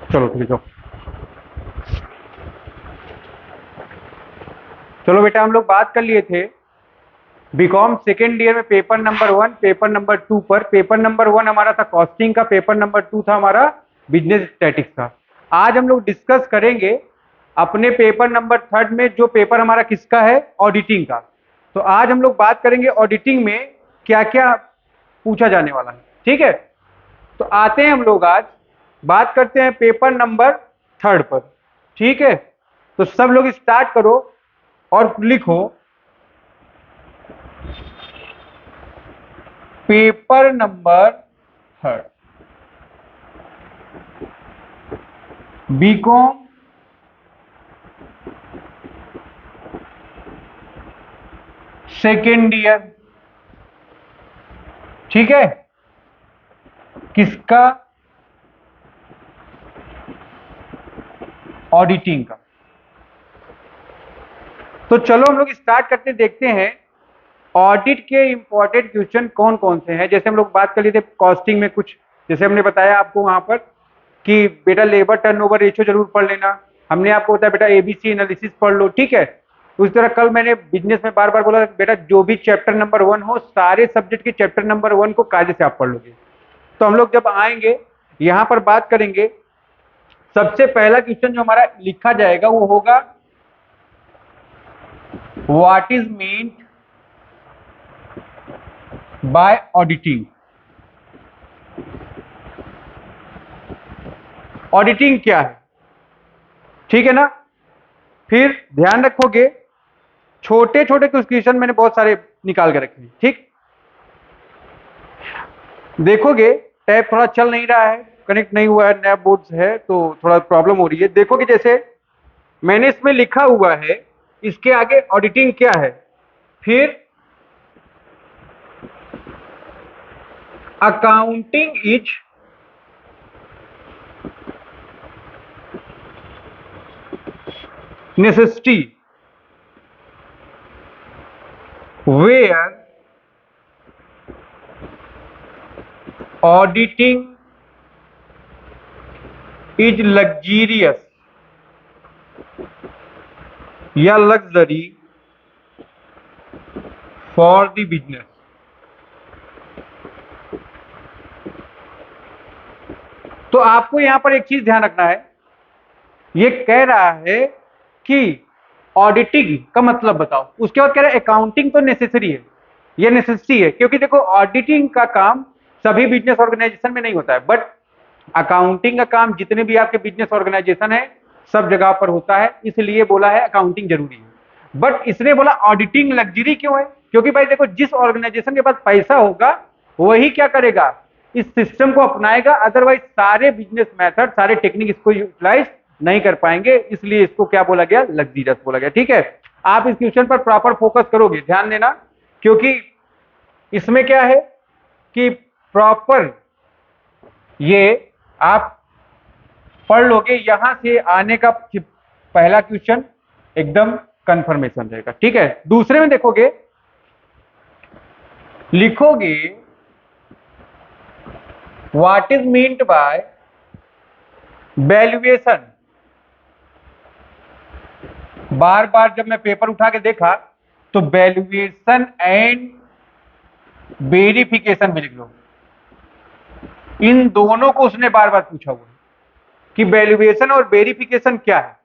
चलो ठीक है। चलो बेटा, हम लोग बात कर लिए थे बीकॉम सेकेंड ईयर में पेपर नंबर 1, पेपर नंबर 2 पर। पेपर नंबर 1 हमारा था कॉस्टिंग का, पेपर नंबर 2 था हमारा बिजनेस स्टैटिक्स का। आज हम लोग डिस्कस करेंगे अपने पेपर नंबर 3 में, जो पेपर हमारा किसका है, ऑडिटिंग का। तो आज हम लोग बात करेंगे ऑडिटिंग में क्या क्या पूछा जाने वाला है। ठीक है, तो आते हैं हम लोग आज बात करते हैं पेपर नंबर 3 पर। ठीक है, तो सब लोग स्टार्ट करो और लिखो paper number 3, BCom second year. ठीक है, किसका? ऑडिटिंग का। तो चलो हम लोग स्टार्ट करते देखते हैं ऑडिट के इंपॉर्टेंट क्वेश्चन कौन कौन से हैं। जैसे हम लोग बात कर लिए थे कॉस्टिंग में कुछ, जैसे हमने बताया आपको वहां पर कि बेटा लेबर टर्नओवर रेशियो जरूर पढ़ लेना। हमने आपको बताया बेटा एबीसी एनालिसिस पढ़ लो। ठीक है, उस तरह कल मैंने बिजनेस में बार बार बोला बेटा जो भी चैप्टर नंबर 1 हो, सारे सब्जेक्ट के चैप्टर नंबर 1 को कायदे से आप पढ़ लोगे। तो हम लोग जब आएंगे यहां पर बात करेंगे, सबसे पहला क्वेश्चन जो हमारा लिखा जाएगा वो होगा what is meant bye auditing. Auditing क्या है? ठीक है ना। फिर ध्यान रखोगे, छोटे छोटे कुछ क्वेश्चन मैंने बहुत सारे निकाल के रखे हैं। ठीक, देखोगे टैब थोड़ा चल नहीं रहा है, कनेक्ट नहीं हुआ है, नया बोर्ड है तो थोड़ा प्रॉब्लम हो रही है। देखोगे जैसे मैंने इसमें लिखा हुआ है, इसके आगे ऑडिटिंग क्या है, फिर accounting is necessity where auditing is luxurious या लग्जरी फॉर द बिजनेस। तो आपको यहां पर एक चीज ध्यान रखना है, ये कह रहा है कि ऑडिटिंग का मतलब बताओ, उसके बाद कह रहा है अकाउंटिंग तो नेसेसरी है, ये नेसेसिटी है। क्योंकि देखो ऑडिटिंग का काम सभी बिजनेस ऑर्गेनाइजेशन में नहीं होता है, बट अकाउंटिंग का काम जितने भी आपके बिजनेस ऑर्गेनाइजेशन है सब जगह पर होता है, इसलिए बोला है अकाउंटिंग जरूरी है। बट इसने बोला ऑडिटिंग लग्जरी क्यों है? क्योंकि भाई देखो, जिस ऑर्गेनाइजेशन के पास पैसा होगा वही क्या करेगा, इस सिस्टम को अपनाएगा, अदरवाइज सारे बिजनेस मेथड, सारे टेक्निक इसको यूटिलाइज नहीं कर पाएंगे, इसलिए इसको क्या बोला गया, लग्जरियस बोला गया। ठीक है, आप इस क्वेश्चन पर प्रॉपर फोकस करोगे, ध्यान देना, क्योंकि इसमें क्या है कि प्रॉपर ये आप पढ़ लोगे, यहां से आने का पहला क्वेश्चन एकदम कंफर्मेशन रहेगा। ठीक है, दूसरे में देखोगे, लिखोगे what is meant by valuation. बार बार जब मैं पेपर उठा के देखा तो वैल्यूएशन एंड वेरिफिकेशन भी लिख लो, इन दोनों को उसने बार बार पूछा हुआ है कि वैल्यूएशन और वेरिफिकेशन क्या है।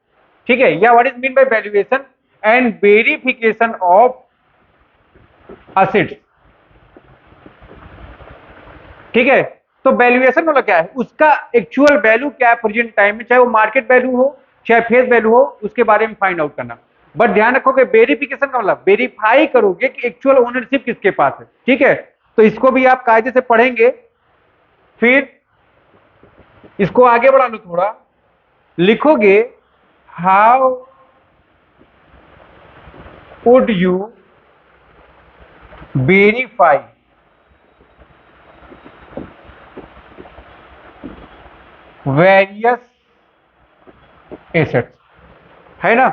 ठीक है, या what is mean bye valuation and verification of assets. ठीक है, तो वैल्यूएशन मतलब क्या है, उसका एक्चुअल वैल्यू क्या है प्रेजेंट टाइम में, चाहे वो मार्केट वैल्यू हो चाहे फेस वैल्यू हो, उसके बारे में फाइंड आउट करना। बट ध्यान रखोगे वेरिफिकेशन का मतलब वेरीफाई करोगे कि एक्चुअल ओनरशिप किसके पास है। ठीक है, तो इसको भी आप कायदे से पढ़ेंगे। फिर इसको आगे बढ़ा लो थोड़ा, लिखोगे how would you verify various assets, है ना,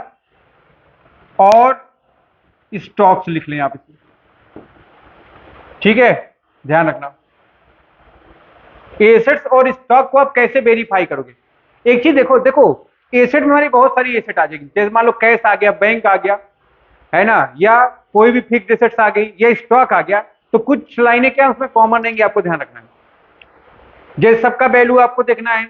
और स्टॉक्स लिख लें आप इसमें। ठीक है, ध्यान रखना एसेट्स और स्टॉक को आप कैसे वेरीफाई करोगे। एक चीज देखो देखो, एसेट में हमारी बहुत सारी एसेट आ जाएगी, जैसे मान लो कैश आ गया, बैंक आ गया, है ना, या कोई भी फिक्स एसेट्स आ गई, या स्टॉक आ गया, तो कुछ लाइनें क्या उसमें कॉमन रहेंगी, आपको ध्यान रखना है। जैसे सबका वैल्यू आपको देखना है,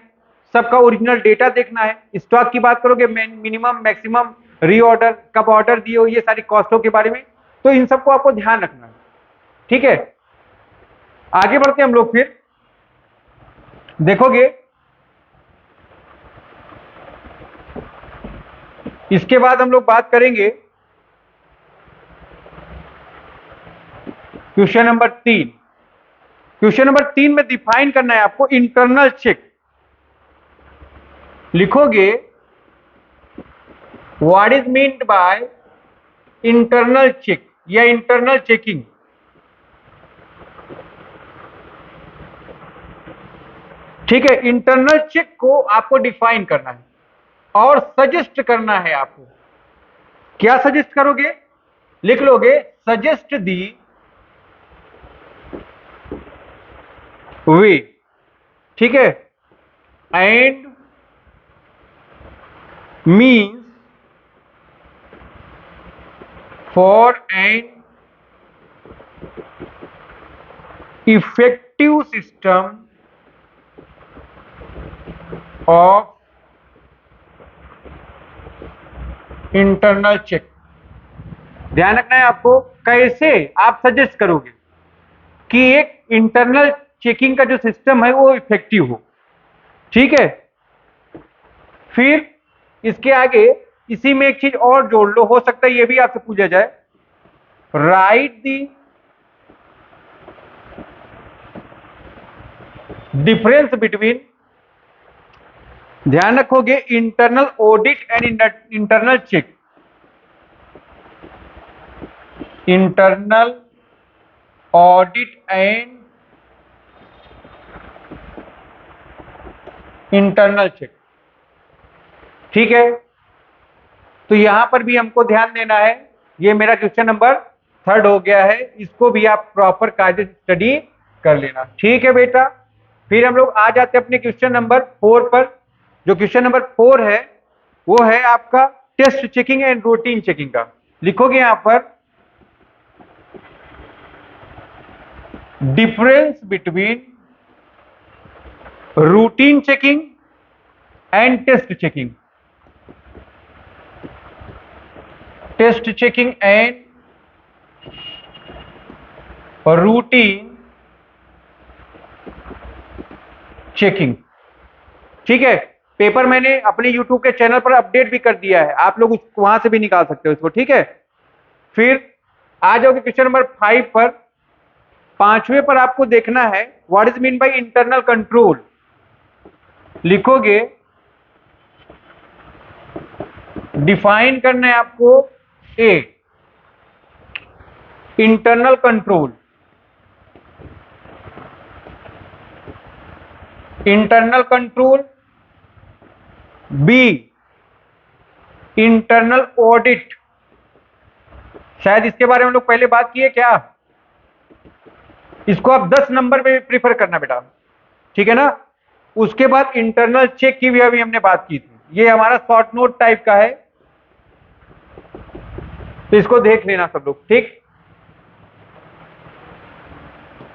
सबका ओरिजिनल डेटा देखना है, स्टॉक की बात करोगे मिनिमम मैक्सिमम रीऑर्डर कब ऑर्डर दिए हो, ये सारी कॉस्टों के बारे में, तो इन सबको आपको ध्यान रखना है। ठीक है, आगे बढ़ते हैं हम लोग। फिर देखोगे इसके बाद हम लोग बात करेंगे क्वेश्चन नंबर 3। क्वेश्चन नंबर 3 में डिफाइन करना है आपको इंटरनल चेक। लिखोगे what is meant by internal check या इंटरनल चेकिंग। ठीक है, इंटरनल चेक को आपको डिफाइन करना है और सजेस्ट करना है आपको। क्या सजेस्ट करोगे? लिख लोगे सजेस्ट दी वे। ठीक है, and means for an effective system of internal check. ध्यान रखना है आपको, कैसे आप सजेस्ट करोगे कि एक इंटरनल चेकिंग का जो सिस्टम है वो इफेक्टिव हो। ठीक है, फिर इसके आगे इसी में एक चीज और जोड़ लो, हो सकता है ये भी आपसे पूछा जाए, राइट दी डिफरेंस बिटवीन, ध्यान रखोगे, internal audit and internal check. Internal audit and internal check. ठीक है, तो यहां पर भी हमको ध्यान देना है। ये मेरा क्वेश्चन नंबर 3 हो गया है, इसको भी आप प्रॉपर कायदे से स्टडी कर लेना। ठीक है बेटा, फिर हम लोग आ जाते हैं अपने क्वेश्चन नंबर 4 पर। जो क्वेश्चन नंबर 4 है वो है आपका test checking and routine checking का। लिखोगे यहां पर difference between routine checking and test checking. Test checking and routine checking. ठीक है, पेपर मैंने अपने यूट्यूब के चैनल पर अपडेट भी कर दिया है, आप लोग वहां से भी निकाल सकते हो इसको। ठीक है, फिर आ जाओगे क्वेश्चन नंबर 5 पर। 5वें पर आपको देखना है what is mean by internal control. लिखोगे डिफाइन करना है आपको A internal control, internal control, B internal audit. शायद इसके बारे में हम लोग पहले बात किए क्या? इसको आप 10 नंबर पे प्रीफर करना बेटा। ठीक है ना, उसके बाद इंटरनल चेक की भी अभी हमने बात की थी, ये हमारा शॉर्ट नोट टाइप का है, तो इसको देख लेना सब लोग। ठीक,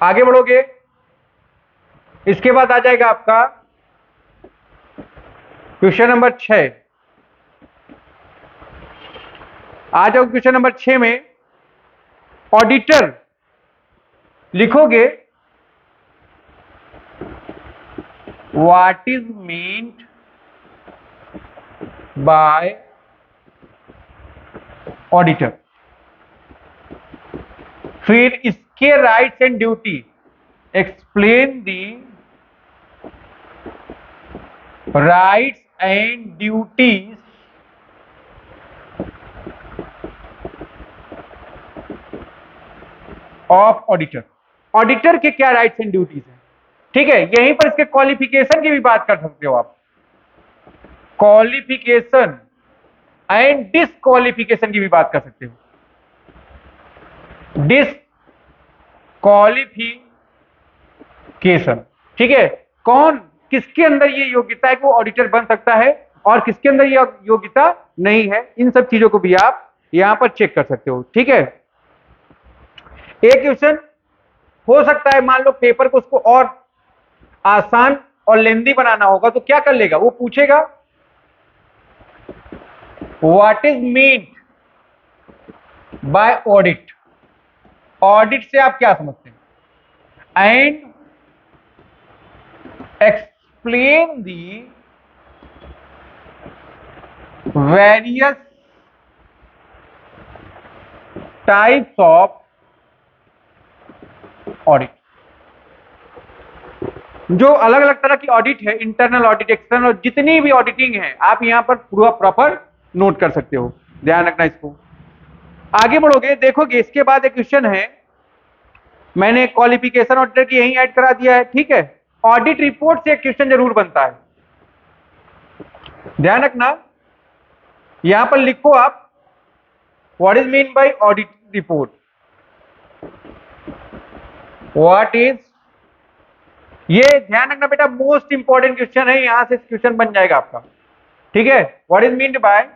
आगे बढ़ोगे, इसके बाद आ जाएगा आपका क्वेश्चन नंबर 6। आ जाओ क्वेश्चन नंबर 6 में ऑडिटर। लिखोगे what is meant bye auditor. फिर इसके rights and duty, explain the rights and duties of auditor. Auditor के क्या राइट्स एंड ड्यूटीज हैं। ठीक है, यहीं पर इसके क्वालिफिकेशन की भी बात कर सकते हो आप, क्वालिफिकेशन एंड डिसक्वालिफिकेशन की भी बात कर सकते हो। डिसक्वालिफिकेशन, ठीक है, कौन किसके अंदर ये योग्यता है कि वो ऑडिटर बन सकता है और किसके अंदर ये योग्यता नहीं है, इन सब चीजों को भी आप यहां पर चेक कर सकते हो। ठीक है, एक क्वेश्चन हो सकता है, मान लो पेपर को उसको और आसान और लेंदी बनाना होगा तो क्या कर लेगा, वो पूछेगा what is mean bye audit. Audit से आप क्या समझते हैं, and explain the various types of audit. जो अलग अलग तरह की ऑडिट है, इंटरनल ऑडिट, एक्सटर्नल, जितनी भी ऑडिटिंग है आप यहां पर पूरा प्रॉपर नोट कर सकते हो, ध्यान रखना इसको। आगे बढ़ोगे देखोगे इसके बाद एक क्वेश्चन है, मैंने क्वालिफिकेशन ऑडिटर की यहीं ऐड करा दिया है। ठीक है, ऑडिट रिपोर्ट से एक क्वेश्चन जरूर बनता है, ध्यान रखना। यहां पर लिखो आप what is mean bye audit report, what is, ये ध्यान रखना बेटा, मोस्ट इंपॉर्टेंट क्वेश्चन है, यहां से क्वेश्चन बन जाएगा आपका। ठीक है, what is mean bye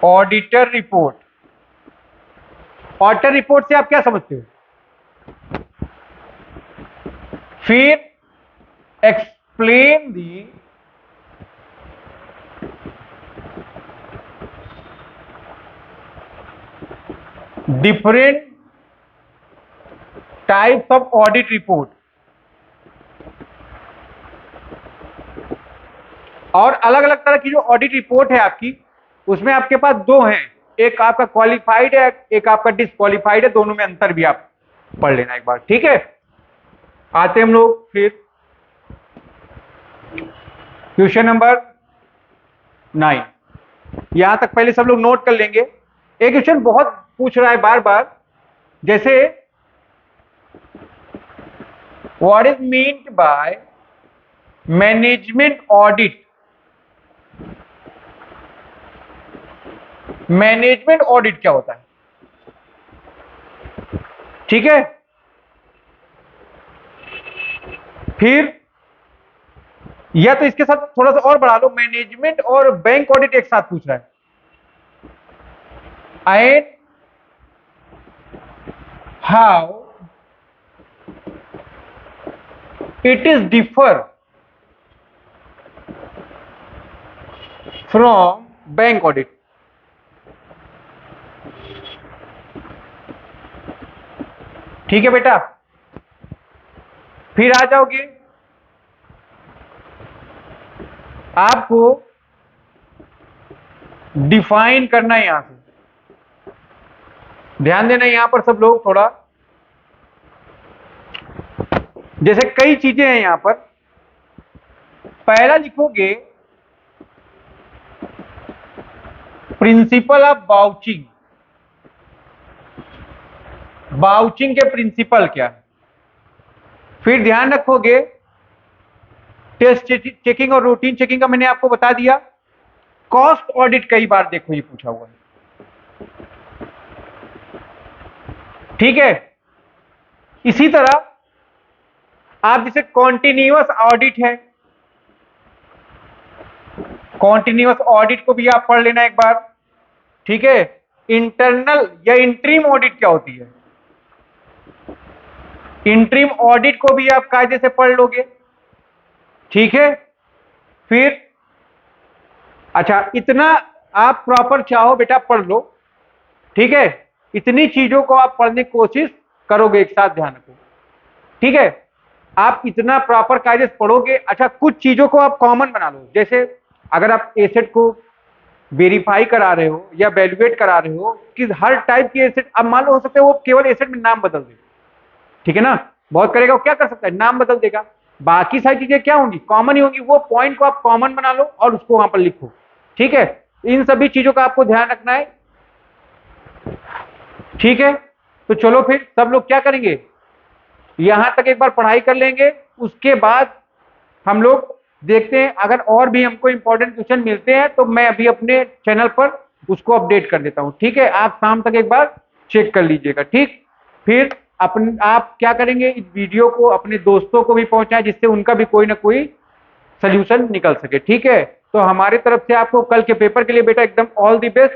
auditor report. Auditor report से आप क्या समझते हो, फिर explain the different types of audit report. और अलग अलग तरह की जो ऑडिट रिपोर्ट है आपकी, उसमें आपके पास दो हैं, एक आपका क्वालिफाइड है, एक आपका डिसक्वालिफाइड है, दोनों में अंतर भी आप पढ़ लेना एक बार। ठीक है, आते हम लोग फिर क्वेश्चन नंबर 9। यहां तक पहले सब लोग नोट कर लेंगे। एक क्वेश्चन बहुत पूछ रहा है बार बार, जैसे what is meant by management audit. Management audit क्या होता है, ठीक है। फिर या तो इसके साथ थोड़ा सा और बढ़ा लो, मैनेजमेंट और बैंक ऑडिट एक साथ पूछ रहा है, and how it is differ from bank audit. ठीक है बेटा, फिर आ जाओगे, आपको डिफाइन करना है यहां से, ध्यान देना यहां पर सब लोग थोड़ा, जैसे कई चीजें हैं यहां पर। पहला लिखोगे प्रिंसिपल ऑफ वाउचिंग। वाउचिंग के प्रिंसिपल क्या है, फिर ध्यान रखोगे टेस्ट चेकिंग और रूटीन चेकिंग का मैंने आपको बता दिया। कॉस्ट ऑडिट कई बार देखो ये पूछा हुआ है, ठीक है। इसी तरह आप जैसे कॉन्टिन्यूअस ऑडिट है, कॉन्टिन्यूअस ऑडिट को भी आप पढ़ लेना एक बार, ठीक है। इंटरनल या इंटरिम ऑडिट क्या होती है, इंटरिम ऑडिट को भी आप कायदे से पढ़ लोगे, ठीक है। फिर अच्छा, इतना आप प्रॉपर चाहो बेटा पढ़ लो, ठीक है। इतनी चीजों को आप पढ़ने की कोशिश करोगे, एक साथ ध्यान रखो, ठीक है। आप इतना प्रॉपर कायदे से पढ़ोगे। अच्छा, कुछ चीजों को आप कॉमन बना लो, जैसे अगर आप एसेट को वेरीफाई करा रहे हो या वैल्यूएट करा रहे हो कि हर टाइप की एसेट, अब मान लो हो सकता है वो केवल एसेट में नाम बदल दे, ठीक है ना, बहुत करेगा वो क्या कर सकता है, नाम बदल देगा। बाकी सारी चीजें क्या होंगी, कॉमन ही होंगी। वो पॉइंट को आप कॉमन बना लो और उसको वहां पर लिखो, ठीक है। इन सभी चीजों का आपको ध्यान रखना है, ठीक है। तो चलो फिर सब लोग क्या करेंगे, यहां तक एक बार पढ़ाई कर लेंगे, उसके बाद हम लोग देखते हैं अगर और भी हमको इंपॉर्टेंट क्वेश्चन मिलते हैं तो मैं अभी अपने चैनल पर उसको अपडेट कर देता हूं, ठीक है। आप शाम तक एक बार चेक कर लीजिएगा, ठीक। फिर आप क्या करेंगे, इस वीडियो को अपने दोस्तों को भी पहुंचाएं जिससे उनका भी कोई ना कोई सोल्यूशन निकल सके। ठीक है, तो हमारी तरफ से आपको कल के पेपर के लिए बेटा एकदम ऑल द बेस्ट,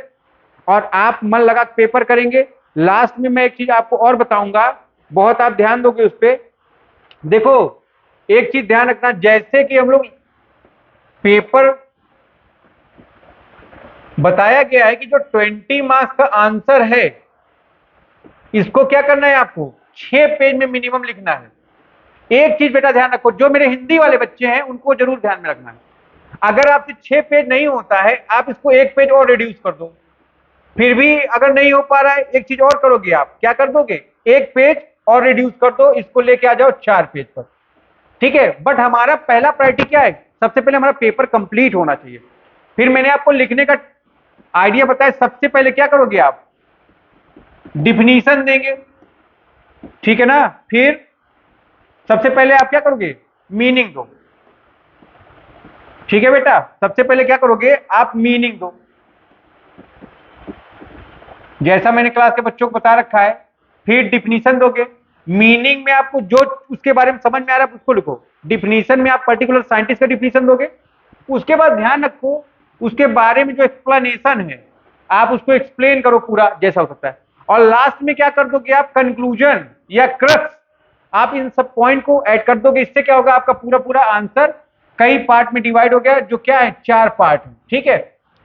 और आप मन लगा के पेपर करेंगे। लास्ट में मैं एक चीज आपको और बताऊंगा, बहुत आप ध्यान दोगे उस पर। देखो, एक चीज ध्यान रखना, जैसे कि हम लोग पेपर बताया गया है कि जो 20 मार्क्स का आंसर है इसको क्या करना है, आपको 6 पेज में मिनिमम लिखना है। एक चीज बेटा ध्यान रखो, जो मेरे हिंदी वाले बच्चे हैं उनको जरूर ध्यान में रखना है, अगर आपसे 6 पेज नहीं होता है आप इसको 1 पेज और रिड्यूस कर दो। फिर भी अगर नहीं हो पा रहा है, एक चीज और करोगे, आप क्या कर दोगे, 1 पेज और रिड्यूस कर दो, इसको लेके आ जाओ 4 पेज पर। ठीक है, बट हमारा पहला प्रायोरिटी क्या है, सबसे पहले हमारा पेपर कंप्लीट होना चाहिए। फिर मैंने आपको लिखने का आइडिया बताया, सबसे पहले क्या करोगे आप, डिफिनीशन देंगे, ठीक है ना। फिर सबसे पहले आप क्या करोगे, मीनिंग दो। ठीक है बेटा, सबसे पहले क्या करोगे, आप मीनिंग दो, जैसा मैंने क्लास के बच्चों को बता रखा है। फिर डिफिनीशन दोगे, मीनिंग में आपको जो उसके बारे में समझ में आ रहा है उसको लिखो, डिफिनीशन में आप पर्टिकुलर साइंटिस्ट का डिफिनीशन दोगे। उसके बाद ध्यान रखो, उसके बारे में जो एक्सप्लेनेशन है आप उसको एक्सप्लेन करो पूरा जैसा हो सकता है। और लास्ट में क्या कर दोगे आप, कंक्लूजन या क्रक्स, आप इन सब पॉइंट को ऐड कर दोगे। इससे क्या होगा, आपका पूरा पूरा आंसर कई पार्ट में डिवाइड हो गया, जो क्या है 4 पार्ट है। ठीक है,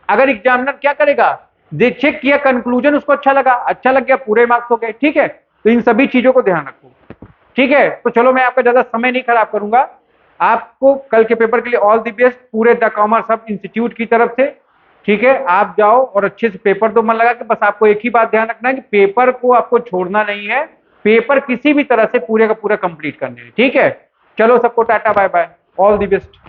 अगर एग्जामिनर क्या करेगा, देख चेक किया, कंक्लूजन उसको अच्छा लगा, अच्छा लग गया, पूरे मार्क्स हो गए। ठीक है, तो इन सभी चीजों को ध्यान रखो। ठीक है, तो चलो मैं आपका ज्यादा समय नहीं खराब करूंगा, आपको कल के पेपर के लिए ऑल द बेस्ट पूरे द कॉमर्स हब इंस्टीट्यूट की तरफ से। ठीक है, आप जाओ और अच्छे से पेपर दो मन लगा के। बस आपको एक ही बात ध्यान रखना है कि पेपर को आपको छोड़ना नहीं है, पेपर किसी भी तरह से पूरे का पूरा कंप्लीट करने हैं। ठीक है, चलो सबको tata bye bye, all the best.